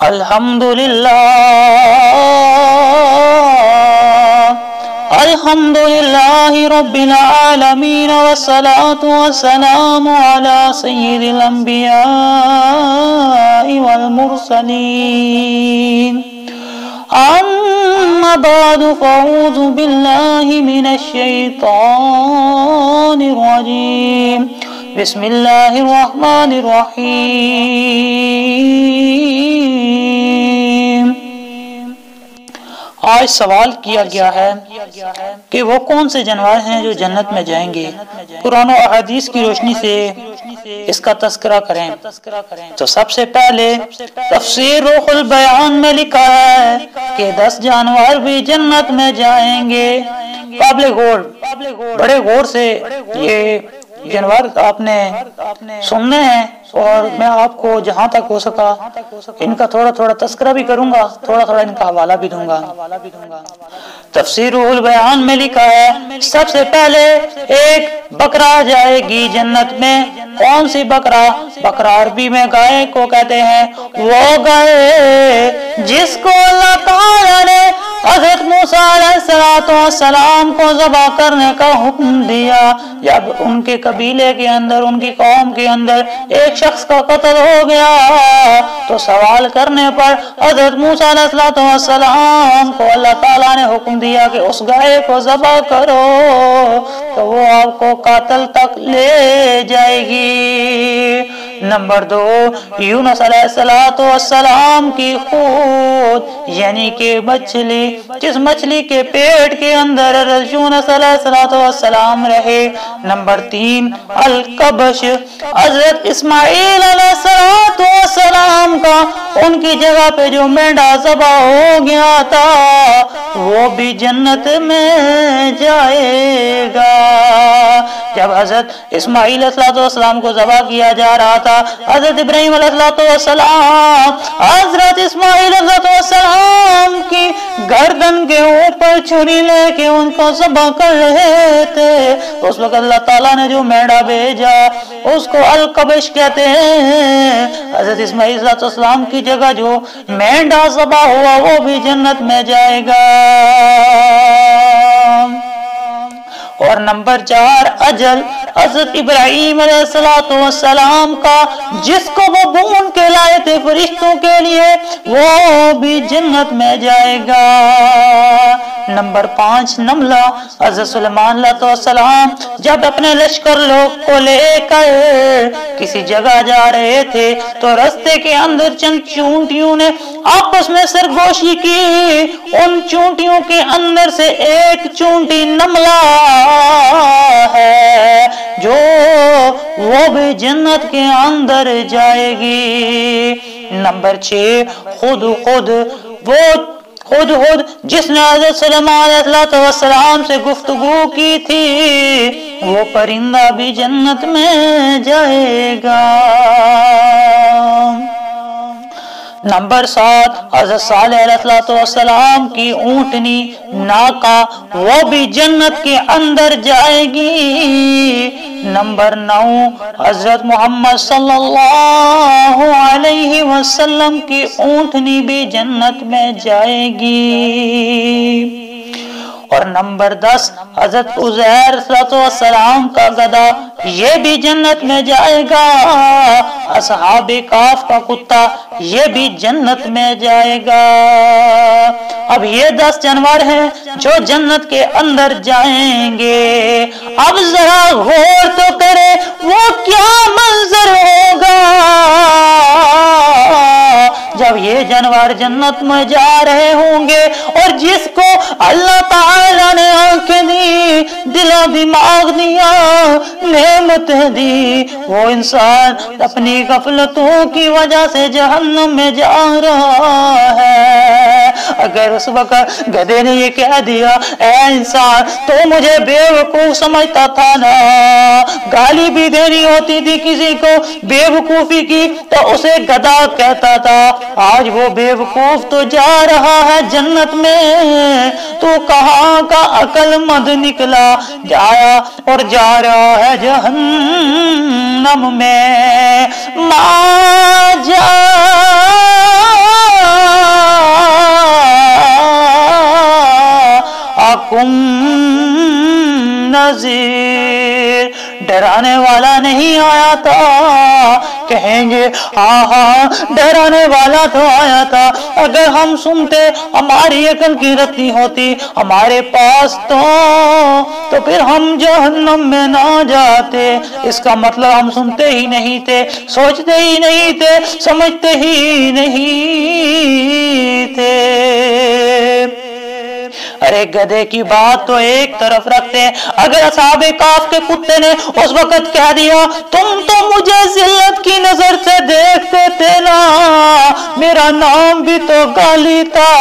الحمدللہ رب العالمین والصلاة والسلام علی سید الانبیاء والمرسلین اما بعد فاعوذ باللہ من الشیطان الرجیم بسم اللہ الرحمن الرحیم۔ آج سوال کیا گیا ہے کہ وہ کون سے جانور ہیں جو جنت میں جائیں گے۔ قرآن و احادیث کی روشنی سے اس کا تذکرہ کریں تو سب سے پہلے تفسیر روح البیان میں لکھا ہے کہ 10 جانور بھی جنت میں جائیں گے۔ قابل غور، بڑے غور سے یہ جانور آپ نے سننے ہیں اور میں آپ کو جہاں تک ہو سکا ان کا تھوڑا تھوڑا تذکرہ بھی کروں گا، تھوڑا تھوڑا ان کا حوالہ بھی دوں گا۔ تفسیر روح البیان میں لکھا ہے سب سے پہلے ایک بکرا جائے گی جنت میں۔ کون سی بکرا؟ بکرا عربی میں گائے کو کہتے ہیں۔ وہ گائے جس کو اللہ تعالیٰ نے حضرت موسیٰ علیہ السلام کو ذبح کرنے کا حکم دیا۔ جب ان کے قبیلے کے اندر، ان کی قوم کے اندر ایک شخص کا قتل ہو گیا تو سوال کرنے پر حضرت موسیٰ علیہ السلام کو اللہ تعالیٰ نے حکم دیا کہ اس گائے کو ذبح کرو تو وہ آپ کو قاتل تک لے جائے گی۔ نمبر 2، یونس علیہ السلام کی خود یعنی کہ مچھلی، جس مچھلی کے پیٹ کے اندر یونس علیہ السلام رہے۔ نمبر 3، الکبش، حضرت اسماعیل علیہ السلام کا ان کی جگہ پہ جو مینڈا ذبح ہو گیا تھا وہ بھی جنت میں جائے گا۔ جب حضرت اسماعیل علیہ السلام کو ذبح کیا جا رہا تھا، حضرت ابراہیم علیہ السلام حضرت اسماعیل علیہ السلام کی گردن کے اوپر چھری لے کے ان کو ذبح کر رہے تھے۔ اس وقت اللہ تعالیٰ نے جو مینڈا بھیجا اس کو الکبش کہتے ہیں۔ حضرت اسماعیل علیہ السلام کی جگہ جو مینڈا ذبح ہوا وہ بھی جنت میں جائے گا۔ اور نمبر 4، اجل، حضرت ابراہیم علیہ السلام کا جس کو وہ بون کے لائے تھے فرشتوں کے لیے وہ بھی جنت میں جائے گا۔ نمبر 5، نملہ، حضرت سلیمان علیہ السلام جب اپنے لشکر لوگ کو لے کر کسی جگہ جا رہے تھے تو رستے کے اندر چند چونٹیوں نے آپس میں سرگوشی کی۔ ان چونٹیوں کے اندر سے ایک چونٹی نملہ ہے جو وہ بھی جنت کے اندر جائے گی۔ نمبر 6، خود جس نے حضرت سلیمان علیہ السلام سے گفتگو کی تھی وہ پرندہ بھی جنت میں جائے گا۔ نمبر 7، حضرت صالح علیہ السلام کی اونٹنی ناقہ وہ بھی جنت کے اندر جائے گی۔ نمبر 9، حضرت محمد صلی اللہ علیہ وسلم کی اونٹنی بھی جنت میں جائے گی۔ اور نمبر 10، حضرت عزیر علیہ السلام کا گدھا یہ بھی جنت میں جائے گا۔ اصحاب کاف کا کتا یہ بھی جنت میں جائے گا۔ اب یہ 10 جانور ہیں جو جنت کے اندر جائیں گے۔ اب ذرا غور تو کرے وہ کیا منظر ہوگا جب یہ جانور جنت میں جا رہے ہوں گے اور جس کو اللہ تعالیٰ نے آنکھیں دی، دل و دماغ دیا، نعمتیں دی، وہ انسان اپنی غفلتوں کی وجہ سے جہنم میں جا رہا ہے۔ اگر اس وقت گدھے نے یہ کہہ دیا اے انسان تو مجھے بے وقوف سمجھتا تھا نا، گالی بھی دینی ہوتی تھی کسی کو بے وقوفی کی تو اسے گدھا کہتا تھا، آج وہ بے وقوف تو جا رہا ہے جنت میں، تو کہاں کا عقل مند نکلا جایا اور جا رہا ہے جہنم میں۔ ما جاء نذیر، ڈرانے والا نہیں آیا تھا۔ کہیں گے ہاں ہاں ڈرانے والا تو آیا تھا، اگر ہم سنتے ہماری عقل کی رتی ہوتی ہمارے پاس تو پھر ہم جہنم میں نہ جاتے۔ اس کا مطلب ہم سنتے ہی نہیں تھے، سوچتے ہی نہیں تھے، سمجھتے ہی نہیں تھے۔ ارے گدھے کی بات تو ایک طرف رکھتے ہیں، اگر اصحاب کہف کے کتے نے اس وقت کہہ دیا تم تو مجھے ذلت کی نظر سے دیکھتے تھے نا، میرا نام بھی تو گالی تھا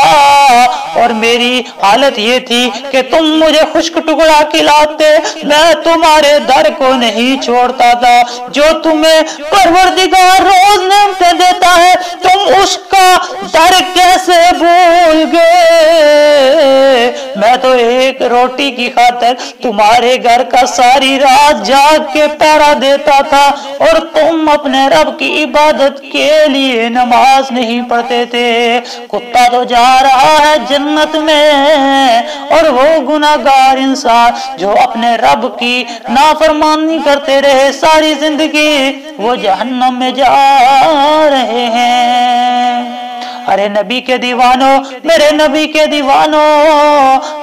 اور میری حالت یہ تھی کہ تم مجھے خشک ٹکڑا کھلاتے، میں تمہارے در کو نہیں چھوڑتا تھا، جو تمہیں پروردگار روز نعمتیں دیتا ہے تم اس کا در کیسے بھول گئے؟ میں تو ایک روٹی کی خاطر تمہارے گھر کا ساری رات جاگ کے پہرا دیتا تھا اور تم اپنے رب کی عبادت کے لیے نماز نہیں پڑھتے تھے۔ کتا تو جا رہا ہے جنت میں اور وہ گناہگار انسان جو اپنے رب کی نافرمانی کرتے رہے ساری زندگی، وہ جہنم میں جا رہے ہیں۔ ارے نبی کے دیوانوں، میرے نبی کے دیوانوں،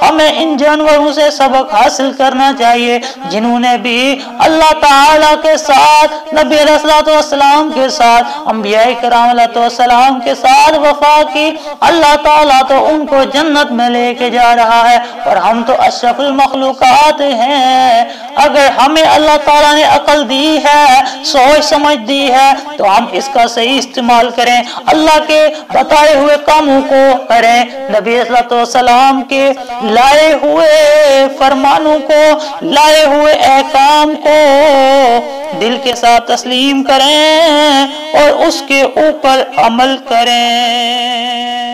ہمیں ان جانوروں سے سبق حاصل کرنا چاہیے جنہوں نے بھی اللہ تعالیٰ کے ساتھ، نبی علیہ السلام کے ساتھ، انبیاء کرام علیہ السلام کے ساتھ وفا کی۔ اللہ تعالیٰ تو ان کو جنت میں لے کے جا رہا ہے اور ہم تو اشرف المخلوقات ہیں۔ اگر ہمیں اللہ تعالیٰ نے عقل دی ہے، سوچ سمجھ دی ہے، تو ہم اس کا صحیح استعمال کریں، اللہ کے بتائے ہوئے کاموں کو کریں، نبی صلی اللہ علیہ وسلم کے لائے ہوئے فرمانوں کو، لائے ہوئے احکام کو دل کے ساتھ تسلیم کریں اور اس کے اوپر عمل کریں۔